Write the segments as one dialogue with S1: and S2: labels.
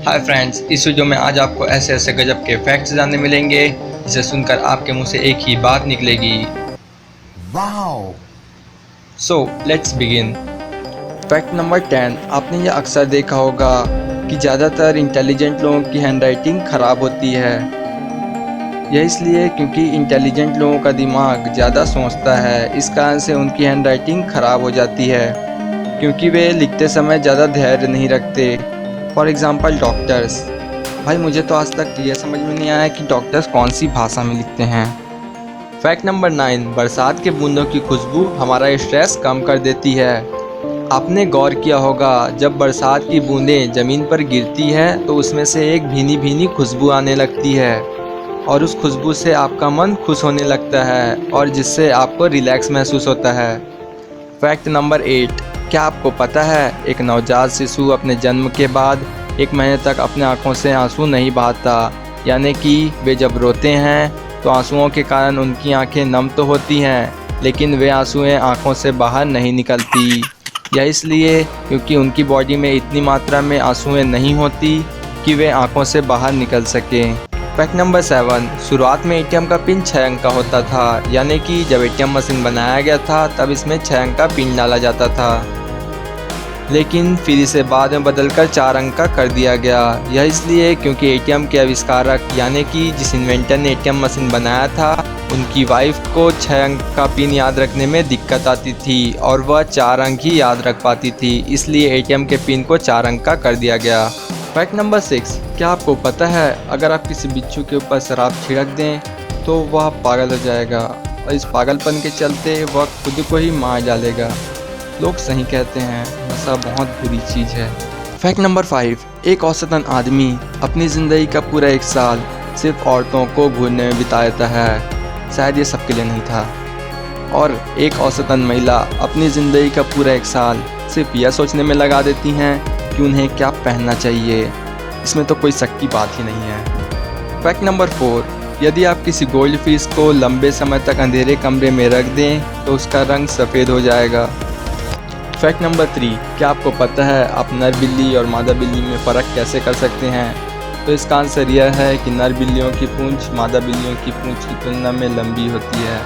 S1: Hi friends, इस video में आज आपको ऐसे ऐसे गजब के फैक्ट्स जानने मिलेंगे जिसे सुनकर आपके मुंह से एक ही बात निकलेगी।
S2: Wow!
S1: So let's begin. Fact number 10। आपने यह अक्सर देखा होगा कि ज़्यादातर इंटेलिजेंट लोगों की हैंडराइटिंग ख़राब होती है। यह इसलिए क्योंकि इंटेलिजेंट लोगों का दिमाग ज़्यादा सोचता है, इस कारण से उनकी हैंडराइटिंग ख़राब हो जाती है क्योंकि वे लिखते समय ज़्यादा धैर्य नहीं रखते। For example doctors. भाई मुझे तो आज तक ये समझ में नहीं आया कि डॉक्टर्स कौन सी भाषा में लिखते हैं। Fact number 9। बरसात के बूंदों की खुशबू हमारा स्ट्रेस कम कर देती है। आपने गौर किया होगा, जब बरसात की बूंदें ज़मीन पर गिरती है तो उसमें से एक भीनी भीनी खुशबू आने लगती है और उस खुशबू से आपका मन खुश होने लगता है और जिससे आपको रिलैक्स महसूस होता है। Fact number 8। क्या आपको पता है, एक नवजात शिशु अपने जन्म के बाद 1 महीने तक अपने आँखों से आंसू नहीं बहाता, यानी कि वे जब रोते हैं तो आंसुओं के कारण उनकी आंखें नम तो होती हैं लेकिन वे आंसुएं आंखों से बाहर नहीं निकलती। यह इसलिए क्योंकि उनकी बॉडी में इतनी मात्रा में आंसुएं नहीं होती कि वे आंखों से बाहर निकल सकें। Fact number 7। शुरुआत में एटीएम का पिन 6 अंक का होता था, यानी कि जब एटीएम मशीन बनाया गया था तब इसमें 6 अंक का पिन डाला जाता था, लेकिन फिर इसे बाद में बदलकर 4 अंक का कर दिया गया। यह इसलिए क्योंकि एटीएम के आविष्कारक यानी कि जिस इन्वेंटर ने एटीएम मशीन बनाया था उनकी वाइफ को 6 अंक का पिन याद रखने में दिक्कत आती थी और वह 4 अंक ही याद रख पाती थी, इसलिए एटीएम के पिन को 4 अंक का कर दिया गया। Fact number 6। क्या आपको पता है, अगर आप किसी बिच्छू के ऊपर शराब छिड़क दें तो वह पागल हो जाएगा और इस पागलपन के चलते वह खुद को ही मार डालेगा। लोग सही कहते हैं, नशा बहुत बुरी चीज़ है। Fact number 5। एक औसतन आदमी अपनी ज़िंदगी का पूरा 1 साल सिर्फ औरतों को घूरने में बिता देता है। शायद ये सबके लिए नहीं था। और एक औसतन महिला अपनी ज़िंदगी का पूरा 1 साल सिर्फ यह सोचने में लगा देती हैं कि उन्हें क्या पहनना चाहिए। इसमें तो कोई शक की बात ही नहीं है। Fact number 4। यदि आप किसी गोल्ड फिश को लंबे समय तक अंधेरे कमरे में रख दें तो उसका रंग सफ़ेद हो जाएगा। Fact number 3। क्या आपको पता है आप नर बिल्ली और मादा बिल्ली में फ़र्क कैसे कर सकते हैं? तो इसका आंसर यह है कि नर बिल्लियों की पूंछ मादा बिल्लियों की पूंछ की तुलना में लंबी होती है।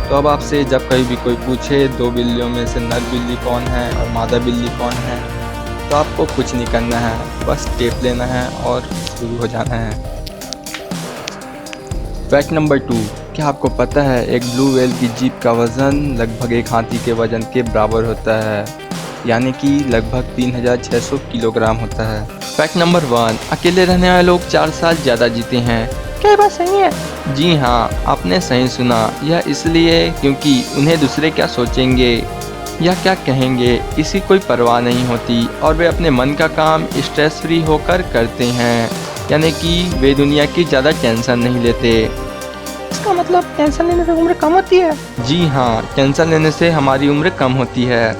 S1: तो अब आपसे जब कहीं भी कोई पूछे 2 बिल्लियों में से नर बिल्ली कौन है और मादा बिल्ली कौन है, तो आपको कुछ नहीं करना है, बस टेप लेना है और शुरू हो जाना है। Fact number 2। क्या आपको पता है एक ब्लू व्हेल की जीभ का वज़न लगभग एक हाथी के वज़न के बराबर होता है, यानी कि लगभग 3600 किलोग्राम होता है। Fact number 1। अकेले रहने वाले लोग 4 साल ज़्यादा जीते हैं। क्या बात सही है? जी हाँ, आपने सही सुना। यह इसलिए क्योंकि उन्हें दूसरे क्या सोचेंगे या क्या कहेंगे इसकी कोई परवाह नहीं होती और वे अपने मन का काम स्ट्रेस फ्री होकर करते हैं, यानी कि वे दुनिया की ज़्यादा टेंशन नहीं लेते।
S3: इसका मतलब टेंशन लेने से उम्र कम होती है?
S1: जी हाँ, टेंशन लेने से हमारी उम्र कम होती है।